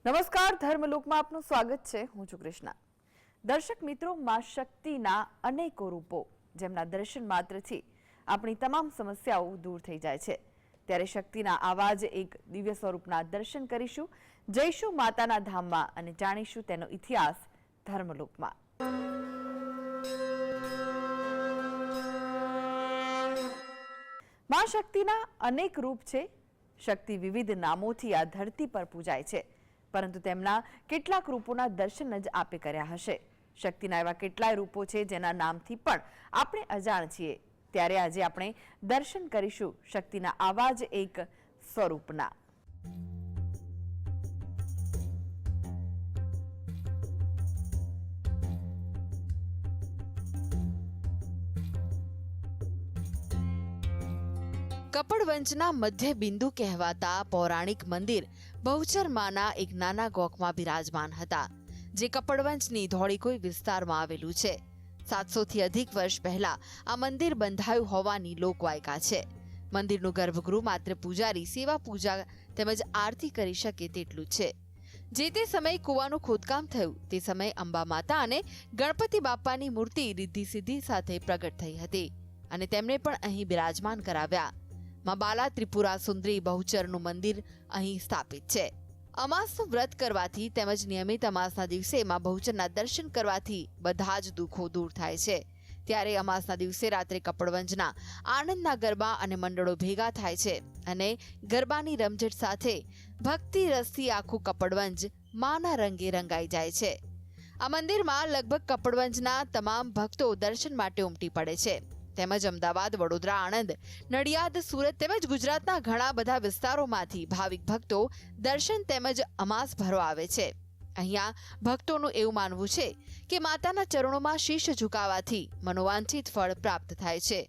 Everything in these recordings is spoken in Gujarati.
નમસ્કાર, ધર્મલોકમાં આપનું સ્વાગત છે. હું છું કૃષ્ણા. દર્શક મિત્રો, માં શક્તિના અનેકો રૂપો જેમના દર્શન માત્રથી આપણી તમામ સમસ્યાઓ દૂર થઈ જાય છે. ત્યારે શક્તિના આવા જ એક દિવ્ય સ્વરૂપના દર્શન કરીશું, જઈશું માતાના ધામમાં અને જાણીશું તેનો ઇતિહાસ ધર્મલોકમાં. માં શક્તિના અનેક રૂપ છે. શક્તિ વિવિધ નામોથી આ ધરતી પર પૂજાય છે, પરંતુ તેમના કેટલાક રૂપોના દર્શન જ આપે કર્યા હશે. શક્તિના એવા કેટલાય રૂપો છે જેના નામથી પણ આપણે અજાણ છીએ. ત્યારે આજે આપણે દર્શન કરીશું શક્તિના આવા જ એક સ્વરૂપના. કપડવંજના મધ્ય બિંદુ કહેવાતા પૌરાણિક મંદિર બહુચર માના એક નાના ગોખમાં બિરાજમાન હતા, જે કપડવંજની ધોળીકોઈ વિસ્તારમાં આવેલું છે. 700 થી અધિક વર્ષ પહેલા આ મંદિર બંધાયું હોવાની લોકવાયકા છે. મંદિરનું ગર્ભગૃહ માત્ર પૂજારી સેવા પૂજા તેમજ આરતી કરી શકે તેટલું છે. જે તે સમયે કૂવાનું ખોદકામ થયું તે સમયે અંબા માતા અને ગણપતિ બાપાની મૂર્તિ રિદ્ધિ સિદ્ધિ સાથે પ્રગટ થઈ હતી અને તેમને પણ અહીં બિરાજમાન કરાવ્યા. માં બાલા ત્રિપુરા સુંદરી બહુચરનું મંદિર અહીં સ્થાપિત છે. અમાસનું વ્રત કરવાથી તેમજ નિયમિત અમાસના દિવસે માં બહુચરના દર્શન કરવાથી બધા જ દુઃખો દૂર થાય છે. ત્યારે અમાસના દિવસે રાત્રે કપડવંજના આનંદના ગરબા અને મંડળો ભેગા થાય છે અને ગરબાની રમઝટ સાથે ભક્તિ રસથી આખું કપડવંજ માના રંગે રંગાઈ જાય છે. આ મંદિરમાં લગભગ કપડવંજના તમામ ભક્તો દર્શન માટે ઉમટી પડે છે. તેમજ અમદાવાદ, વડોદરા, આણંદ, નડિયાદ, સુરત તેમજ ગુજરાતના ઘણા બધા વિસ્તારોમાંથી ભાવિક ભક્તો દર્શન તેમજ અમાસ ભરવા આવે છે. અહીંયા ભક્તોનું એવું માનવું છે કે માતાના ચરણોમાં શીશ ઝુકાવવાથી મનોવાંછિત ફળ પ્રાપ્ત થાય છે.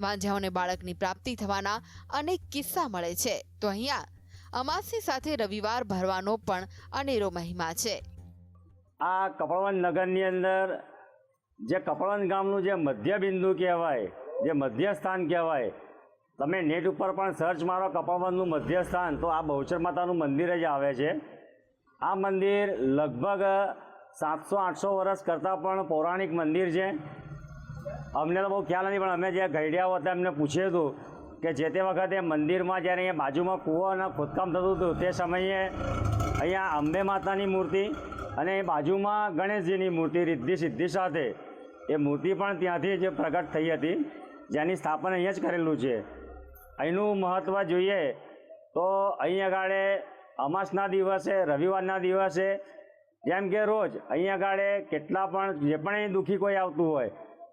વાંઝાઓને બાળકની પ્રાપ્તિ થવાના અનેક કિસ્સા મળે છે. તો અહીંયા અમાસની સાથે રવિવાર ભરવાનો પણ અનેરો મહિમા છે. આ કપડવંજ નગરની અંદર જે કપડવંજ ગામનું જે મધ્ય બિંદુ કહેવાય, જે મધ્ય સ્થાન કહેવાય, તમે નેટ ઉપર પણ સર્ચ મારો કપડવંજનું મધ્ય સ્થાન તો આ બહુચર માતાનું મંદિર જ આવે છે. આ મંદિર લગભગ 700-800 વર્ષ કરતાં પણ પૌરાણિક મંદિર છે. અમને તો બહુ ખ્યાલ નથી, પણ અમે જે ગઈડ્યા હતા એમને પૂછ્યું હતું કે જે તે વખતે મંદિરમાં જ્યારે અહીંયા બાજુમાં કૂવાના ખોદકામ થતું હતું તે સમયે અહીંયા અંબે માતાની મૂર્તિ અને બાજુમાં ગણેશજીની મૂર્તિ રિદ્ધિ સિદ્ધિ સાથે એ મૂર્તિ પણ ત્યાંથી જ પ્રગટ થઈ હતી, જેની સ્થાપના અહીંયા જ કરેલું છે. અહીંનું મહત્ત્વ જોઈએ તો અહીં આગળ અમાસના દિવસે, રવિવારના દિવસે જેમ કે રોજ અહીં આગળ કેટલા પણ જે પણ અહીં દુઃખી કોઈ આવતું હોય,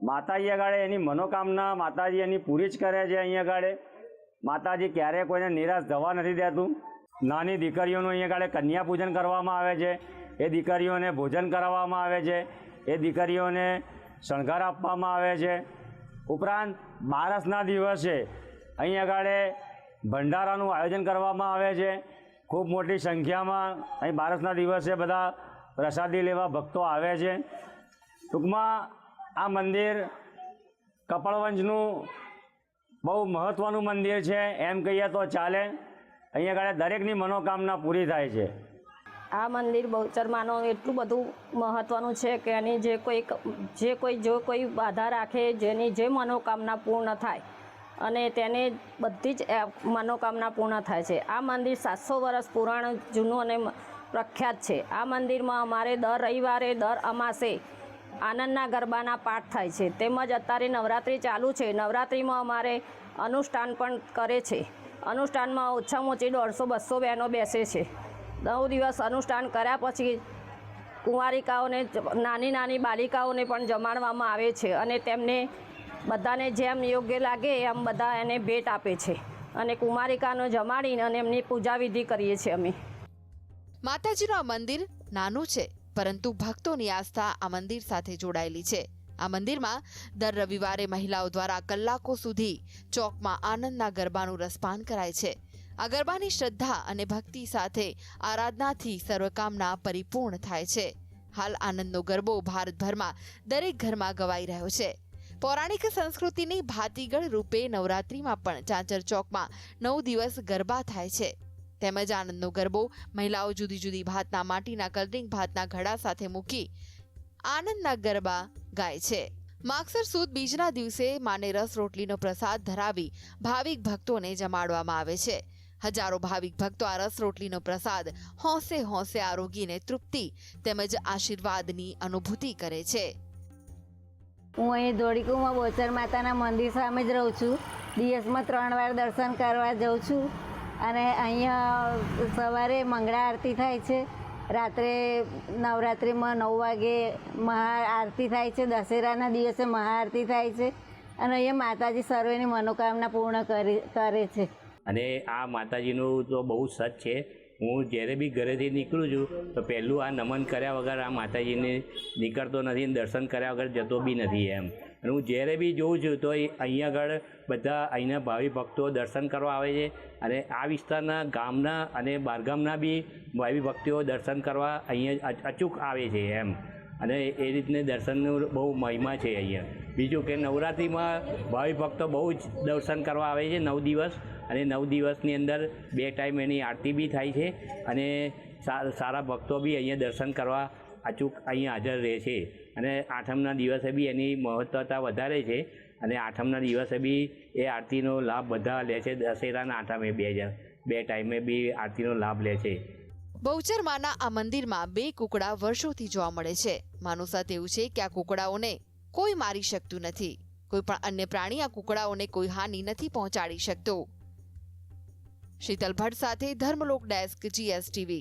માતાજી આગળ એની મનોકામના માતાજી એની પૂરી જ કરે છે. અહીં આગળ માતાજી ક્યારેય કોઈને નિરાશ થવા નથી દેતું. નાની દીકરીઓનું અહીં આગળ કન્યા પૂજન કરવામાં આવે છે. એ દીકરીઓને ભોજન કરાવવામાં આવે છે. એ દીકરીઓને શણગાર આપવામાં આવે છે. ઉપરાંત બારસના દિવસે અહીં આગળ ભંડારાનું આયોજન કરવામાં આવે છે. ખૂબ મોટી સંખ્યામાં અહીં બારસના દિવસે બધા પ્રસાદી લેવા ભક્તો આવે છે. ટૂંકમાં આ મંદિર કપડવંજનું બહુ મહત્ત્વનું મંદિર છે એમ કહીએ તો ચાલે. અહીં આગળ દરેકની મનોકામના પૂરી થાય છે. આ મંદિર બહુચરમાનું એટલું બધું મહત્ત્વનું છે કે એની જો કોઈ બાધા રાખે, જેની જે મનોકામના પૂર્ણ થાય અને તેને બધી જ મનોકામના પૂર્ણ થાય છે. આ મંદિર 700 વર્ષ પુરાણ જૂનું અને પ્રખ્યાત છે. આ મંદિરમાં અમારે દર રવિવારે, દર અમાસે આનંદના ગરબાના પાઠ થાય છે. તેમજ અત્યારે નવરાત્રિ ચાલુ છે. નવરાત્રિમાં અમારે અનુષ્ઠાન પણ કરે છે. અનુષ્ઠાનમાં ઓછામાં ઓછી 150-200 બહેનો બેસે છે. 9 દિવસ અનુષ્ઠાન કર્યા પછી કુંવારિકાઓને, નાની નાની બાલિકાઓને પણ જમાડવામાં આવે છે અને તેમને બધાને જેમ યોગ્ય લાગે એમ બધા એને ભેટ આપે છે અને કુમારિકાનો જમાડીને અને એમની પૂજા વિધિ કરીએ છીએ અમે. માતાજીનું આ મંદિર નાનું છે, પરંતુ ભક્તોની આસ્થા આ મંદિર સાથે જોડાયેલી છે. આ મંદિરમાં દર રવિવારે મહિલાઓ દ્વારા કલાકો સુધી ચોકમાં આનંદના ગરબાનું રસપાન કરાય છે. આ ગરબાની શ્રદ્ધા અને ભક્તિ સાથે આરાધનાથી સર્વકામના પરિપૂર્ણ થાય છે. હાલ આનંદનો ગરબો ભારતભરમાં દરેક ઘરમાં ગવાઈ રહ્યો છે. પૌરાણિક સંસ્કૃતિની ભાતીગળ રૂપે નવરાત્રિમાં પણ ચાંચર ચોકમાં 9 દિવસ ગરબા થાય છે. તેમજ આનંદનો ગરબો મહિલાઓ જુદી જુદી ભાતના માટીના કલરિંગ ભાતના ઘડા સાથે મૂકી આનંદના ગરબા ગાય છે. માગસર સુદ બીજના દિવસે માને રસ રોટલીનો પ્રસાદ ધરાવી ભાવિક ભક્તોને જમાડવામાં આવે છે. હજારો ભાવિક ભક્તો આ રસ રોટલીનો પ્રસાદ હોંશે હોંશે આરોગીને તૃપ્તિ તેમજ આશીર્વાદની અનુભૂતિ કરે છે. હું અહીં ધોળીકુમાં બોચર માતાના મંદિર સામે જ રહું છું. દિવસમાં 3 વાર દર્શન કરવા જાઉં છું અને અહીંયા સવારે મંગળા આરતી થાય છે, રાત્રે નવરાત્રિમાં 9 વાગે મહાઆરતી થાય છે, દશેરાના દિવસે મહાઆરતી થાય છે અને અહીંયા માતાજી સર્વેની મનોકામના પૂર્ણ કરે છે. અને આ માતાજીનું તો બહુ સચ છે. હું જ્યારે બી ઘરેથી નીકળું છું તો પહેલું આ નમન કર્યા વગર આ માતાજીને નીકળતો નથી અને દર્શન કર્યા વગર જતો બી નથી એમ. અને હું જ્યારે બી જોઉં છું તો અહીંયા આગળ બધા અહીંના ભાવિ ભક્તો દર્શન કરવા આવે છે અને આ વિસ્તારના ગામના અને બહારગામના બી ભાવિ ભક્તો દર્શન કરવા અહીંયા અચૂક આવે છે એમ. અને એ રીતને દર્શનનું બહુ મહિમા છે અહીંયા. બીજું કે નવરાત્રિમાં ભાવિ ભક્તો બહુ જ દર્શન કરવા આવે છે 9 દિવસ અને 9 દિવસની અંદર 2 ટાઈમ એની આરતી બી થાય છે અને સારા ભક્તો બી અહીંયા દર્શન કરવા અચૂક અહીંયા હાજર રહે છે. અને આઠમના દિવસે બી એની મહત્વતા વધારે છે અને આઠમના દિવસે બી એ આરતીનો લાભ બધા લે છે. દશેરાના આઠમે 2 ટાઈમે બી આરતીનો લાભ લે છે. બહુચર માના આ મંદિરમાં 2 કુકડા વર્ષોથી જોવા મળે છે. માનું સત એવું છે કે આ કુકડાઓને કોઈ મારી શકતું નથી. કોઈ પણ અન્ય પ્રાણી આ કુકડાઓને કોઈ હાનિ નથી પહોંચાડી શકતું. શીતલ ભટ્ટ સાથે ધર્મલોક ડેસ્ક GSTV.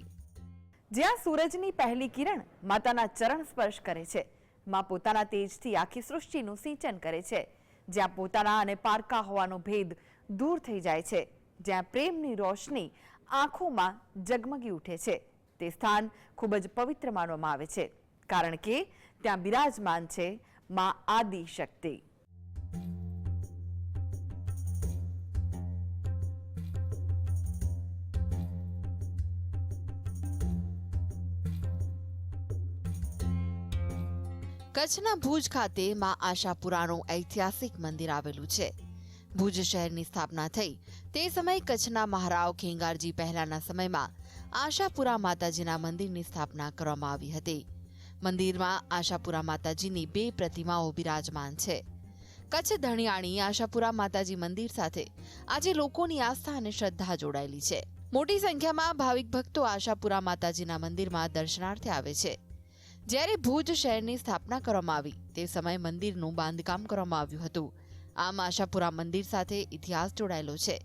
જ્યાં સૂરજની પહેલી કિરણ માતાના ચરણ સ્પર્શ કરે છે, માં પોતાના તેજથી આખી સૃષ્ટિનું સિંચન કરે છે. જ્યાં પોતાના અને પારકા હોવાનો ભેદ દૂર થઈ જાય છે, જ્યાં પ્રેમની રોશની આંખોમાં ઝગમગી ઉઠે છે, તે સ્થાન ખૂબ જ પવિત્ર માનવામાં આવે છે, કારણ કે ત્યાં બિરાજમાન છે માં આદિ શક્તિ. કચ્છના ભુજ ખાતે માં આશાપુરાનું ઐતિહાસિક મંદિર આવેલું છે. ભુજ શહેરની સ્થાપના થઈ તે સમયે કચ્છના મહારાવ ખેંગારજી પહેલાના સમયમાં આશાપુરા માતાજીના મંદિરની સ્થાપના કરવામાં આવી હતી. મંદિરમાં આશાપુરા માતાજીની 2 પ્રતિમાઓ બિરાજમાન છે. કચ્છ ધણિયાણી આશાપુરા માતાજી મંદિર સાથે આજે લોકોની આસ્થા અને શ્રદ્ધા જોડાયેલી છે. મોટી સંખ્યામાં ભાવિક ભક્તો આશાપુરા માતાજીના મંદિરમાં દર્શનાર્થે આવે છે. જ્યારે ભુજ શહેરની સ્થાપના કરવામાં આવી તે સમયે મંદિરનું બાંધકામ કરવામાં આવ્યું હતું. આમ આશાપુરા મંદિર સાથે ઇતિહાસ જોડાયેલો છે.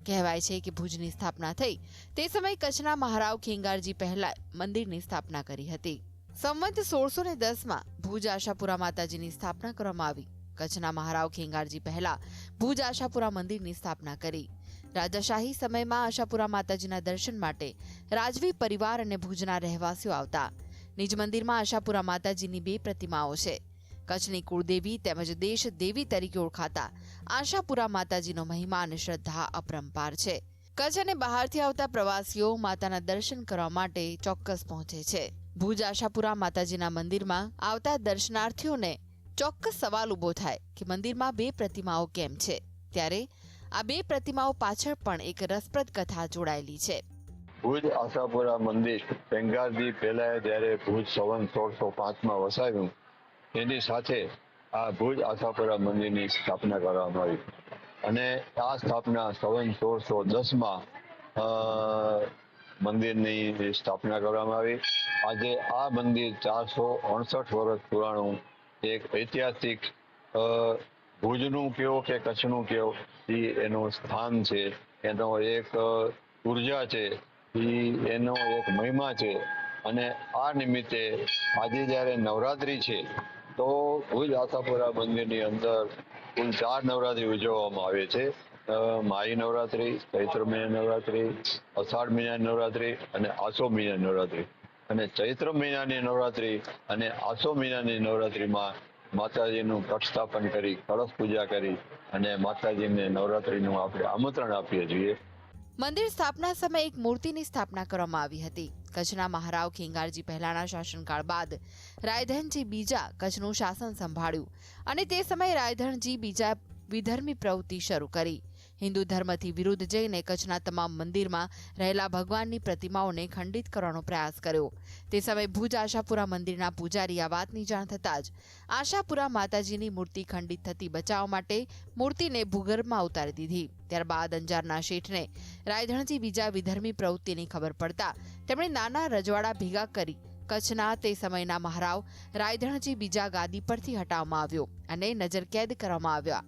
કહેવાય છે કે ભુજની સ્થાપના થઈ તે સમયે કચ્છના મહારાવ ખેંગારજી પહેલા મંદિરની સ્થાપના કરી હતી. સંવત 1610માં ભુજ આશાપુરા માતાજીની સ્થાપના કરવામાં આવી. કચ્છના મહારાવ ખેંગારજી પહેલા ભુજ આશાપુરા મંદિરની સ્થાપના કરી. રાજાશાહી સમયમાં આશાપુરા માતાજીના દર્શન માટે રાજવી પરિવાર અને ભુજના રહેવાસીઓ આવતા. નિજ મંદિરમાં આશાપુરા માતાજીની 2 પ્રતિમાઓ છે. કચ્છની કુળદેવી તેમજ દેશ દેવી તરીકે ઓળખાતા આશાપુરા માતાજીનો મહિમા અને શ્રદ્ધા અપરંપાર છે. કચ્છ અને બહારથી આવતા પ્રવાસીઓ માતાના દર્શન કરવા માટે ચોક્કસ પહોંચે છે. ભુજ આશાપુરા માતાજીના મંદિરમાં આવતા દર્શનાર્થીઓને ચોક્કસ સવાલ ઊભો થાય કે મંદિરમાં 2 પ્રતિમાઓ કેમ છે. ત્યારે આ 2 પ્રતિમાઓ પાછળ પણ એક રસપ્રદ કથા જોડાયેલી છે. ભુજ આશાપુરા મંદિર ખેંગારજી પહેલા જ્યારે ભુજ સંવત 1605માં વસાવ્યું એની સાથે આ ભુજ આશાપુરા મંદિરની સ્થાપના કરવામાં આવી અને આ સ્થાપના સંવત 1610માં મંદિરની સ્થાપના કરવામાં આવી. આજે આ મંદિર 468 વર્ષ પુરાણું એક ઐતિહાસિક ભુજનું કયો કે કચ્છનું કયો એનું સ્થાન છે, એનો એક ઉર્જા છે, એનો એક મહિમા છે. અને આ નિમિત્તે આજે જ્યારે નવરાત્રિ છે તો ભુજ આશાપુરા મંદિરની અંદર કુલ 4 નવરાત્રિ ઉજવવામાં આવે છે. માહી નવરાત્રિ, ચૈત્ર મહિના નવરાત્રિ, અષાઢ મહિનાની નવરાત્રિ અને આસો મહિનાની નવરાત્રિ. અને ચૈત્ર મહિનાની નવરાત્રિ અને આસો મહિનાની નવરાત્રિમાં માતાજીનું ઘટ સ્થાપન કરી, કળશ પૂજા કરી અને માતાજીને નવરાત્રિનું આપણે આમંત્રણ આપીએ છીએ. મંદિર સ્થાપના સમયે એક મૂર્તિની સ્થાપના કરવામાં આવી હતી. કચ્છના મહારાવ ખેંગારજી પહેલાના શાસનકાળ બાદ રાયધનજી બીજા કચ્છનું શાસન સંભાળ્યું અને તે સમયે રાયધનજી બીજા વિધર્મી પ્રવૃત્તિ શરૂ કરી. હિન્દુ ધર્મથી વિરુદ્ધ જઈને કચ્છના તમામ મંદિરમાં રહેલા ભગવાનની પ્રતિમાઓને ખંડિત કરવાનો પ્રયાસ કર્યો. તે સમયે ભુજ આશાપુરા મંદિરના પૂજારી આ વાતની જાણ થતાં જ આશાપુરા માતાજીની મૂર્તિ ખંડિત થતી બચાવવા માટે મૂર્તિને ભૂગર્ભમાં ઉતારી દીધી. ત્યારબાદ અંજારના શેઠને રાયધણજી બીજા વિધર્મી પ્રવૃત્તિની ખબર પડતા તેમણે નાના રજવાડા ભેગા કરી કચ્છના તે સમયના મહારાવ રાયધણજી બીજા ગાદી પરથી હટાવવામાં આવ્યો અને નજરકેદ કરવામાં આવ્યા.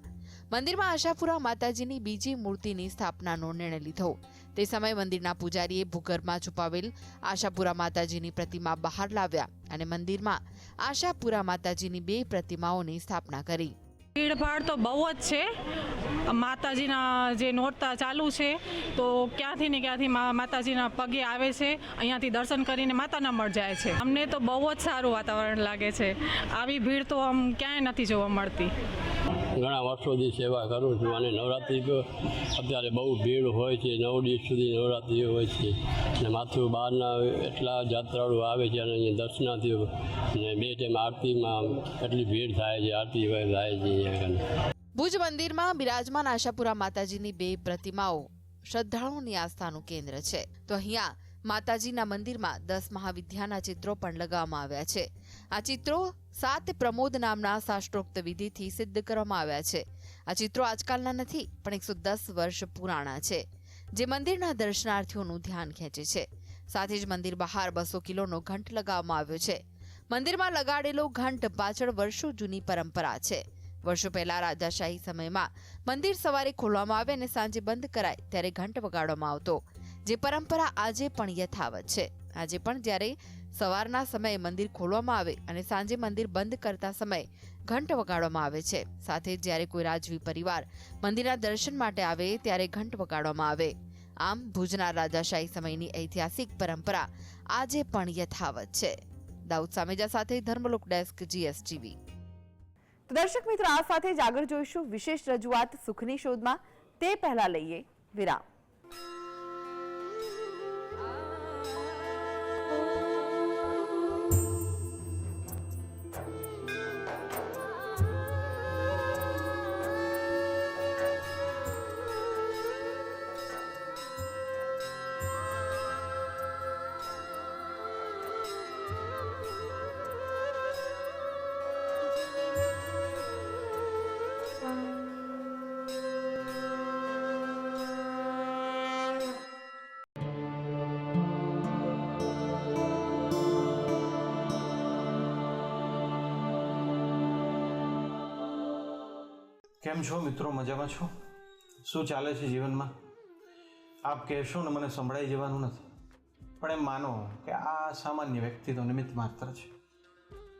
મંદિરમાં આશાપુરા માતાજીની બીજી મૂર્તિની સ્થાપનાનો નિર્ણય લીધો. તે સમયે મંદિરના પૂજારીએ ભૂગર્ભમાં છુપાવેલ આશાપુરા માતાજીની પ્રતિમા બહાર લાવ્યા અને મંદિરમાં આશાપુરા માતાજીની 2 પ્રતિમાઓની સ્થાપના કરી. ભીડભાડ તો બહુ જ છે. માતાજીના જે નોરતા ચાલુ છે તો ક્યાંથી ને ક્યાંથી માતાજીના પગે આવે છે, અહીંયાથી દર્શન કરીને માતાના મળ જાય છે. અમને તો બહુ જ સારું વાતાવરણ લાગે છે. આવી ભીડ તો આમ ક્યાંય નથી જોવા મળતી. ઘણા વર્ષોથી સેવા કરું છું અને નવરાત્રિ અત્યારે બહુ ભીડ હોય છે. 9 દિવસ સુધી નવરાત્રિ હોય છે અને માથું બહારના એટલા જાત્રાળુ આવે છે અને અહીંયા દર્શનાર્થીઓ અને 2 ટાઈમ આરતીમાં એટલી ભીડ થાય છે, આરતી થાય છે અહીંયા. ભુજ મંદિરમાં બિરાજમાન આશાપુરા માતાજીની 2 પ્રતિમાઓ શ્રદ્ધાળુઓની આસ્થાનું કેન્દ્ર છે. તો અહીંયા માતાજીના મંદિરમાં 10 મહાવિદ્યાના ચિત્રો પણ લગાવવામાં આવ્યા છે. આ ચિત્રો 7 પ્રમોદ નામના શાસ્ત્રોક્ત વિધિથી સિદ્ધ કરવામાં આવ્યા છે. આ ચિત્રો આજકાલના નથી પણ 110 વર્ષ પુરાણા છે, જે મંદિરના દર્શનાર્થીઓનું ધ્યાન ખેંચે છે. સાથે જ મંદિર બહાર 200 કિલોનો ઘંટ લગાવવામાં આવ્યો છે. મંદિરમાં લગાડેલો ઘંટ પાછળ વર્ષો જૂની પરંપરા છે. વર્ષો પહેલા રાજાશાહી સમયમાં મંદિર સવારે ખોલવામાં આવે અને સાંજે બંધ કરાય ત્યારે ઘંટ વગાડવામાં આવતો, જે પરંપરા આજે પણ યથાવત છે. આજે પણ જ્યારે સવારના સમયે મંદિર ખોલવામાં આવે અને સાંજે મંદિર બંધ કરતા સમયે ઘંટ વગાડવામાં આવે છે. સાથે જ જ્યારે કોઈ રાજવી પરિવાર મંદિરના દર્શન માટે આવે ત્યારે ઘંટ વગાડવામાં આવે. આમ ભુજના રાજાશાહી સમયની ઐતિહાસિક પરંપરા આજે પણ યથાવત છે. દાઉદ સામેજા સાથે ધર્મલોક ડેસ્ક GSTV. તો દર્શક મિત્રો, આ સાથે જ આગળ જોઈશું વિશેષ રજૂઆત સુખની શોધમાં. તે પહેલા લઈએ વિરામ. કેમ છો મિત્રો? મજામાં છો? શું ચાલે છે જીવનમાં? આપ કહેશો ને મને સંભળાઈ જવાનું નથી, પણ એમ માનો કે આ સામાન્ય વ્યક્તિ તો નિમિત્ત માત્ર છે.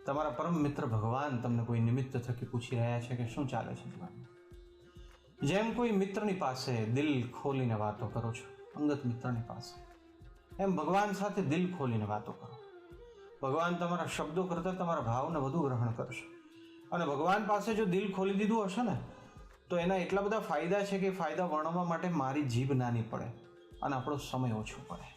તમારા પરમ મિત્ર ભગવાન તમને કોઈ નિમિત્ત થકી પૂછી રહ્યા છે કે શું ચાલે છે જીવનમાં. જેમ કોઈ મિત્રની પાસે દિલ ખોલીને વાતો કરો છો, અંગત મિત્રની પાસે, એમ ભગવાન સાથે દિલ ખોલીને વાતો કરો. ભગવાન તમારા શબ્દો કરતાં તમારા ભાવને વધુ ગ્રહણ કરશે. અને ભગવાન પાસે જો દિલ ખોલી દીધું હશે ને તો એના એટલા બધા ફાયદા છે કે ફાયદા વર્ણવવા માટે મારી જીભ નાની પડે અને આપણો સમય ઓછો પડે.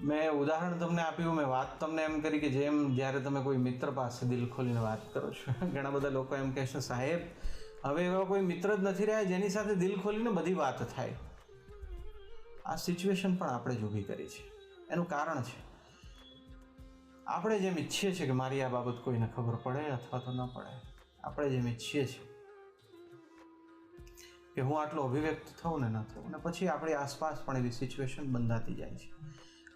મેં ઉદાહરણ તમને આપ્યું, મેં વાત તમને એમ કરી કે જેમ જ્યારે તમે કોઈ મિત્ર પાસે દિલ ખોલીને વાત કરો છો. ઘણા બધા લોકો એમ કહેશે, સાહેબ હવે એવા કોઈ મિત્ર જ નથી રહ્યા જેની સાથે દિલ ખોલીને બધી વાત થાય. આ સિચ્યુએશન પણ આપણે જ ઊભી કરી છે. એનું કારણ છે આપણે જેમ ઈચ્છીએ છીએ કે મારી આ બાબત કોઈને ખબર પડે અથવા તો ન પડે, આપણે જેમ ઈચ્છીએ છીએ કે હું આટલો અભિવ્યક્ત થઉં ને ન થઉં, અને પછી આપણી આસપાસ પણ એવી સિચ્યુએશન બંધાતી જાય છે.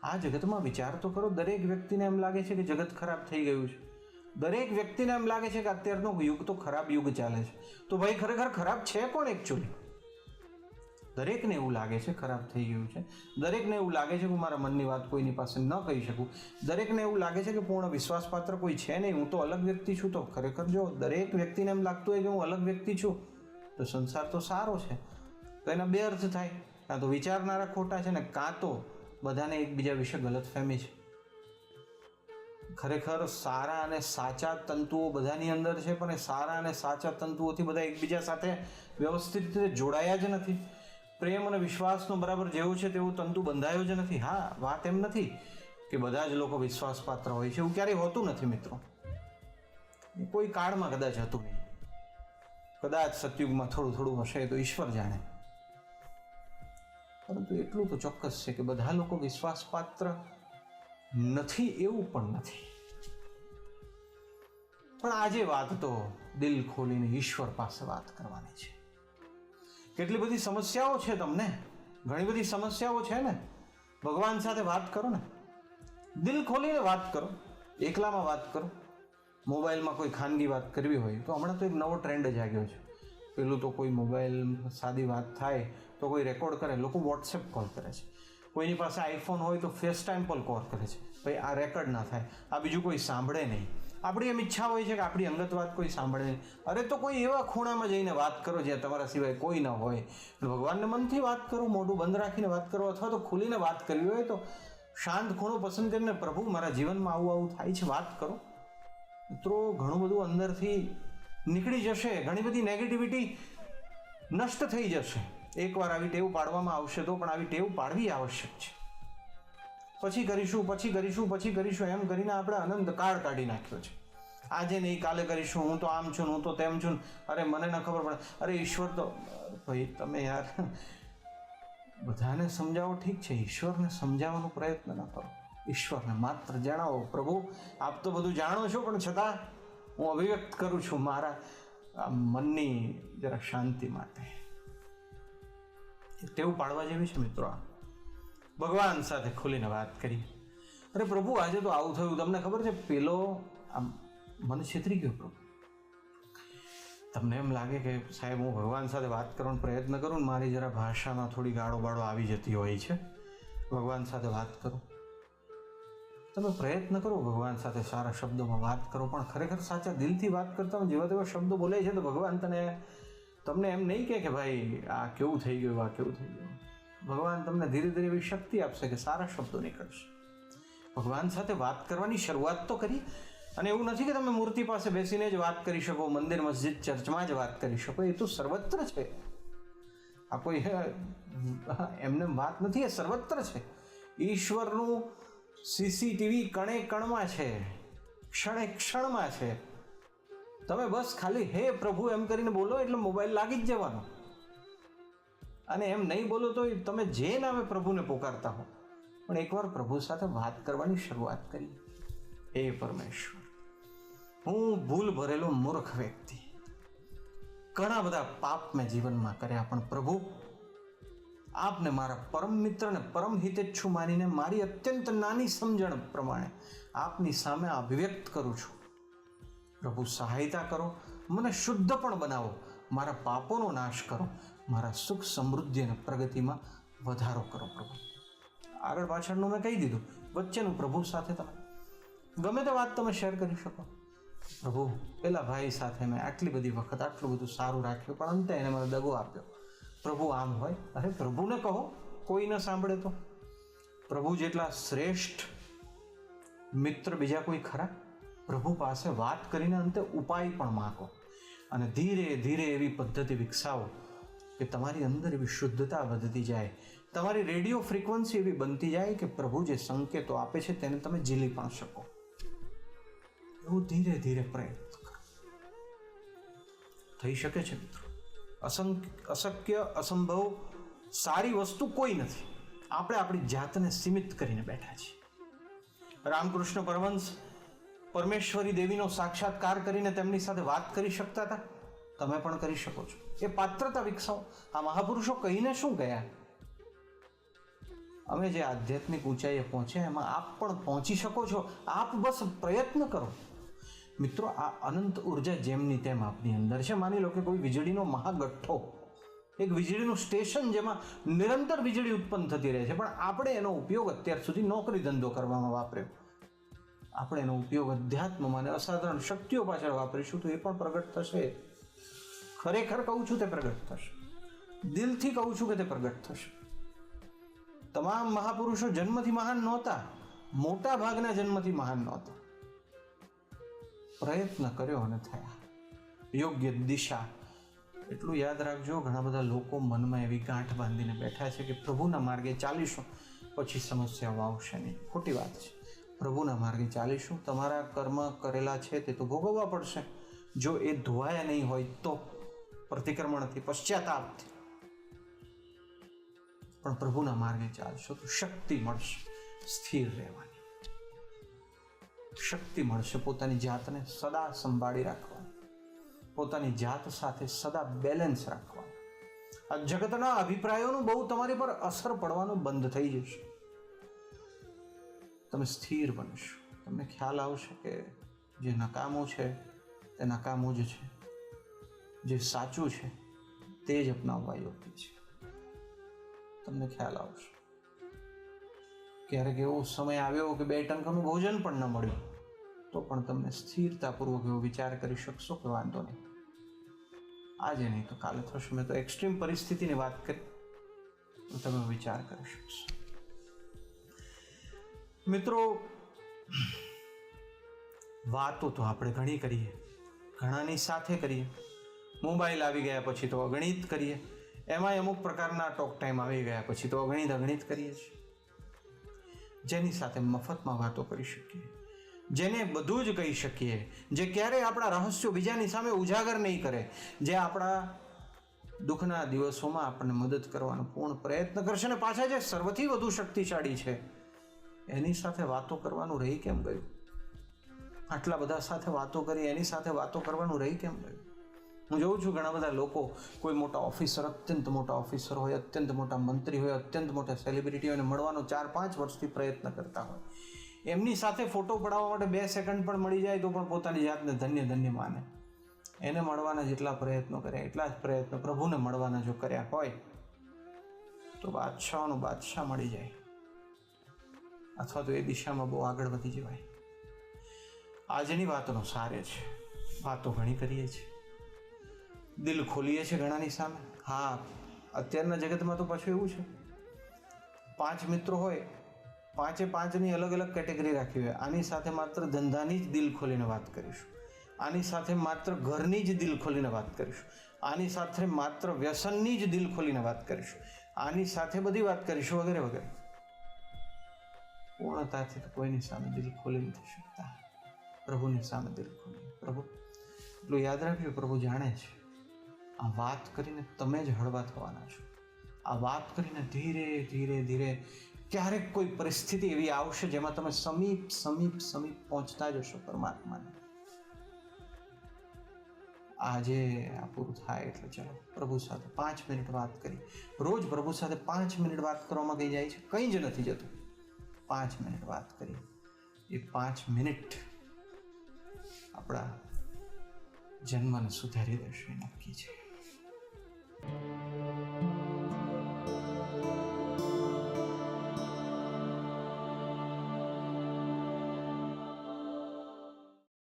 આ જગતમાં વિચાર તો કરો, દરેક વ્યક્તિને એમ લાગે છે કે જગત ખરાબ થઈ ગયું છે. દરેક વ્યક્તિને એમ લાગે છે કે અત્યારનો યુગ તો ખરાબ યુગ ચાલે છે. તો ભાઈ ખરેખર ખરાબ છે કોણ એકચ્યુઅલી? દરેકને એવું લાગે છે ખરાબ થઈ ગયું છે. દરેકને એવું લાગે છે કે હું મારા મનની વાત કોઈની પાસે ન કહી શકું. દરેકને એવું લાગે છે કે પૂર્ણ વિશ્વાસપાત્ર કોઈ છે નહીં, હું તો અલગ વ્યક્તિ છું. તો ખરેખર જો દરેક વ્યક્તિને એમ લાગતું હોય કે હું અલગ વ્યક્તિ છું તો સંસાર તો સારો છે. તો એના 2 અર્થ થાય, કાં તો વિચારનારા ખોટા છે ને કાં તો બધાને એકબીજા વિશે ગલતફહેમી છે. ખરેખર સારા અને સાચા તંતુઓ બધાની અંદર છે, પણ એ સારા અને સાચા તંતુઓથી બધા એકબીજા સાથે વ્યવસ્થિત રીતે જોડાયા જ નથી. પ્રેમ અને વિશ્વાસનો બરાબર જેવું છે તેવું તંતુ બંધાયો જ નથી. હા, વાત એમ નથી કે બધા જ લોકો વિશ્વાસપાત્ર હોય છે, એવું ક્યારેય હોતું નથી મિત્રો. કોઈ કાળમાં કદાચ હતું નહીં, કદાચ સતયુગમાં થોડું થોડું હશે તો ઈશ્વર જાણે, પરંતુ એટલું તો ચોક્કસ છે કે બધા લોકો વિશ્વાસપાત્ર નથી એવું પણ નથી. પણ આજે વાત તો દિલ ખોલીને ઈશ્વર પાસે વાત કરવાની છે. કેટલી બધી સમસ્યાઓ છે તમને, ઘણી બધી સમસ્યાઓ છે ને, ભગવાન સાથે વાત કરો ને, દિલ ખોલીને વાત કરો, એકલામાં વાત કરો. મોબાઈલમાં કોઈ ખાનગી વાત કરવી હોય તો હમણાં તો એક નવો ટ્રેન્ડ જાગ્યો છે. પેલું તો કોઈ મોબાઈલ સાદી વાત થાય તો કોઈ રેકોર્ડ કરે, લોકો વોટ્સએપ કોલ કરે છે. કોઈની પાસે આઈફોન હોય તો ફેસ ટાઈમ પર કોલ કરે છે. ભાઈ આ રેકોર્ડ ના થાય, આ બીજું કોઈ સાંભળે નહીં. આપણી એમ ઈચ્છા હોય છે કે આપણી અંગત વાત કોઈ સાંભળે નહીં. અરે તો કોઈ એવા ખૂણામાં જઈને વાત કરો જ્યાં તમારા સિવાય કોઈ ન હોય. ભગવાનને મનથી વાત કરો, મોઢું બંધ રાખીને વાત કરો, અથવા તો ખુલીને વાત કરવી હોય તો શાંત ખૂણો પસંદ કરીને પ્રભુ મારા જીવનમાં આવું આવું થાય છે વાત કરો. મિત્રો ઘણું બધું અંદરથી નીકળી જશે, ઘણી બધી નેગેટિવિટી નષ્ટ થઈ જશે. એકવાર આવી ટેવ પાડવામાં આવશે તો પણ આવી ટેવ પાડવી આવશ્યક છે. પછી કરીશું એમ કરીને આપણે અનંત કાળ કાઢી નાખ્યો છે. આજે નહીં કાલે કરીશું, હું તો આમ છું, હું તો તેમ છું, અરે મને ન ખબર પડે, અરે ઈશ્વર તો, ભાઈ તમે યાર બધાને સમજાવો ઠીક છે, ઈશ્વરને સમજાવવાનો પ્રયત્ન ન કરો. ઈશ્વરને માત્ર જણાવો, પ્રભુ આપ તો બધું જાણો છો, પણ છતાં હું અભિવ્યક્ત કરું છું મારા મનની જરા શાંતિ માટે. ટેવ પાડવા જેવી છે મિત્રો. આ ભગવાન સાથે ખુલીને વાત કરી, અરે પ્રભુ આજે તો આવું થયું, તમને ખબર છે પેલો આમ મને છેતરી ગયો. પ્રભુ તમને એમ લાગે કે સાહેબ હું ભગવાન સાથે વાત કરવાનો પ્રયત્ન કરું ને મારી જરા ભાષામાં થોડી ગાળો બાળો આવી જતી હોય છે, ભગવાન સાથે વાત કરું. તમે પ્રયત્ન કરો ભગવાન સાથે સારા શબ્દોમાં વાત કરો, પણ ખરેખર સાચા દિલથી વાત કરતા હોય, જેવા તેવા શબ્દો બોલે છે તો ભગવાન તમને એમ નહીં કે ભાઈ આ કેવું થઈ ગયું, આ કેવું થઈ ગયું. ભગવાન તમને ધીરે ધીરે એવી શક્તિ આપશે કે સારા શબ્દો નીકળશે. ભગવાન સાથે વાત કરવાની શરૂઆત તો કરી. અને એવું નથી કે તમે મૂર્તિ પાસે બેસીને જ વાત કરી શકો, મંદિર મસ્જિદ ચર્ચમાં જ વાત કરી શકો, એ તો સર્વત્ર છે. આ કોઈ એમને વાત નથી, એ સર્વત્ર છે. ઈશ્વરનું સીસીટીવી કણે કણમાં છે, ક્ષણે ક્ષણમાં છે. તમે બસ ખાલી હે પ્રભુ એમ કરીને બોલો એટલે મોબાઈલ લાગી જ જવાનો. અને એમ નહીં બોલો તો તમે જે નામે પ્રભુને પોકારતા હો, પણ એકવાર પ્રભુ સાથે વાત કરવાની શરૂઆત કરી. હે પરમેશ્વર, હું ભૂલ ભરેલો મૂર્ખ વ્યક્તિ, ઘણા બધા પાપ મેં જીવનમાં કર્યા, પણ પ્રભુ આપને મારા પરમ મિત્ર ને પરમ હિતેચ્છુ માનીને મારી અત્યંત નાની સમજણ પ્રમાણે આપની સામે અભિવ્યક્ત કરું છું. પ્રભુ સહાયતા કરો, મને શુદ્ધ પણ બનાવો, મારા પાપોનો નાશ કરો, મારા સુખ સમૃદ્ધિ અને પ્રગતિમાં વધારો કરો. પ્રભુ આગળ પાછળનું મેં કહી દીધું, વચ્ચેનું પ્રભુ સાથે તમે ગમે તે વાત તમે શેર કરી શકો. પ્રભુ પેલા ભાઈ સાથે મેં આટલી બધી વખત આટલું બધું સારું રાખ્યું, પણ અંતે એને મને દગો આપ્યો. પ્રભુ આમ હોય, અરે પ્રભુને કહો, કોઈ ન સાંભળે તો. પ્રભુ જેટલા શ્રેષ્ઠ મિત્ર બીજા કોઈ ખરા? પ્રભુ પાસે વાત કરીને અંતે ઉપાય પણ માગો, અને ધીરે ધીરે એવી પદ્ધતિ વિકસાવો કે તમારી અંદર એવી શુદ્ધતા વધતી જાય, તમારી રેડિયો ફ્રીક્વન્સી એવી બનતી જાય કે પ્રભુ જે સંકેતો આપે છે તેને તમે ઝીલી પણ શકો. એવું ધીરે ધીરે પ્રયત્ન કરો. થઈ શકે છે મિત્રો. અશક્ય અસંભવ સારી વસ્તુ કોઈ નથી. આપણે આપણી જાતને સીમિત કરીને બેઠા છીએ. રામકૃષ્ણ પરમહંસ પરમેશ્વરી દેવીનો સાક્ષાત્કાર કરીને તેમની સાથે વાત કરી શકતા હતા. તમે પણ કરી શકો છો. એ પાત્રતા વિકસાવો. આ મહાપુરુષો કહીને શું ગયા? અમે જે આધ્યાત્મિક ઊંચાઈએ પહોંચ્યા એમાં આપ પણ પહોંચી શકો છો. આપ બસ પ્રયત્ન કરો. મિત્રો આ અનંત ઉર્જા જેમની તેમ આપની અંદર છે. માની લો કે કોઈ વીજળીનો મહાગઠ્ઠો, એક વીજળીનું સ્ટેશન જેમાં નિરંતર વીજળી ઉત્પન્ન થતી રહે છે, પણ આપણે એનો ઉપયોગ અત્યાર સુધી નોકરી ધંધો કરવામાં વાપર્યો. આપણે એનો ઉપયોગ અધ્યાત્મમાં અને અસાધારણ શક્તિઓ પાછળ વાપરીશું તો એ પણ પ્રગટ થશે. ખરેખર કહું છું તે પ્રગટ થશે. દિલથી કહું છું કે તે પ્રગટ થશે. તમામ મહાપુરુષો જન્મથી મહાન નહોતા, મોટા ભાગના જન્મથી મહાન નહોતા. પ્રયત્ન કર્યો અને થયા. યોગ્ય દિશા. એટલું યાદ રાખજો, ઘણા બધા લોકો મનમાં એવી ગાંઠ બાંધીને બેઠા છે કે પ્રભુના માર્ગે ચાલીશું પછી સમસ્યાઓ આવશે નહીં. ખોટી વાત છે. પ્રભુના માર્ગે ચાલીશું. તમારા કર્મ કરેલા છે તે તો ભોગવવા પડશે. જો એ ધોવાયા નહીં હોય તો પ્રતિક્રમણથી, પશ્ચાતાપથી, પણ પ્રભુના માર્ગે ચાલશો તો શક્તિ મળશે સ્થિર રહેવાની, શક્તિ મળશે પોતાની જાતને સદા સંભાળી રાખવાની, પોતાની જાત સાથે સદા બેલેન્સ રાખવાનું. આ જગતના અભિપ્રાયોનું બહુ તમારી પર અસર પડવાનું બંધ થઈ જશે. તમે સ્થિર બનશો. તમને ખ્યાલ આવશે કે જે નકામું છે તે નકામું જ છે, જે સાચું છે તે જ અપનાવવા યોગ્ય છે. તમને ખ્યાલ આવશે. ક્યારેક એવો સમય આવ્યો કે 2 ટંકનું ભોજન પણ ન મળ્યું તો પણ તમને સ્થિરતાપૂર્વક એવો વિચાર કરી શકશો કે વાંધો નહીં, આજે નહીં તો કાલે થશે. મેં તો એક્સ્ટ્રીમ પરિસ્થિતિની વાત કરી તો તમે વિચાર કરી શકશો. મિત્રો, વાતો તો આપણે ઘણી કરીએ, ઘણાની સાથે કરીએ. મોબાઈલ આવી ગયા પછી તો અગણિત કરીએ. એમાંય અમુક પ્રકારના ટોક ટાઈમ આવી ગયા પછી તો અગણિત કરીએ છીએ. જેની સાથે મફતમાં વાતો કરી શકીએ, જેને બધું જ કહી શકીએ, જે ક્યારેય આપણા રહસ્યો બીજાની સામે ઉજાગર નહીં કરે, જે આપણા દુઃખના દિવસોમાં આપણને મદદ કરવાનો પૂર્ણ પ્રયત્ન કરશે, ને પાછા જે સર્વથી વધુ શક્તિશાળી છે એની સાથે વાતો કરવાનું રહી કેમ ગયું? આટલા બધા સાથે વાતો કરી, એની સાથે વાતો કરવાનું રહી કેમ ગયું? હું જોઉં છું ઘણા બધા લોકો, કોઈ મોટા ઓફિસર, અત્યંત મોટા ઓફિસર હોય, અત્યંત મોટા મંત્રી હોય, અત્યંત મોટા સેલિબ્રિટી હોય, મળવાનો 4-5 વર્ષથી પ્રયત્ન કરતા હોય. એમની સાથે ફોટો પડાવવા માટે 2 સેકન્ડ પણ મળી જાય તો પણ પોતાની જાતને ધન્ય માને. એને મળવાના જેટલા પ્રયત્નો કર્યા એટલા જ પ્રયત્નો પ્રભુને મળવાના જો કર્યા હોય તો બાદશાહનો બાદશાહ મળી જાય, અથવા તો એ દિશામાં બહુ આગળ વધી જવાય. આજની વાતનો સાર છે, વાતો ઘણી કરીએ છીએ, દિલ ખોલીએ છીએ ઘણાની સામે. હા, અત્યારના જગતમાં તો પાછું એવું છે, 5 મિત્રો હોય, 5-5ની અલગ અલગ કેટેગરી રાખી હોય. આની સાથે માત્ર ધંધાની જ દિલ ખોલીને વાત કરીશું, આની સાથે માત્ર ઘરની જ દિલ ખોલીને વાત કરીશું, આની સાથે માત્ર વ્યસનની જ દિલ ખોલીને વાત કરીશું, આની સાથે બધી વાત કરીશું, વગેરે વગેરે. પૂર્ણતાથી તો કોઈની સામે દિલ ખોલી નથી શકતા. પ્રભુની સામે દિલ ખોલી. પ્રભુ એટલું યાદ રાખજો, પ્રભુ જાણે છે આ વાત કરીને તમે જ હળવા થવાના છો. આ વાત કરીને ધીરે ધીરે ધીરે ક્યારેક કોઈ પરિસ્થિતિ એવી આવશે જેમાં તમે સમીપ પહોંચતા જશો પરમાત્માને. આજે આ પૂરું થાય એટલે ચાલો પ્રભુ સાથે 5 મિનિટ વાત કરી. રોજ પ્રભુ સાથે 5 મિનિટ વાત કરવામાં કઈ જાય છે? કંઈ જ નથી જતું. 5 મિનિટ વાત કરી, એ 5 મિનિટ આપણા જન્મને સુધારી દેશે, નક્કી છે.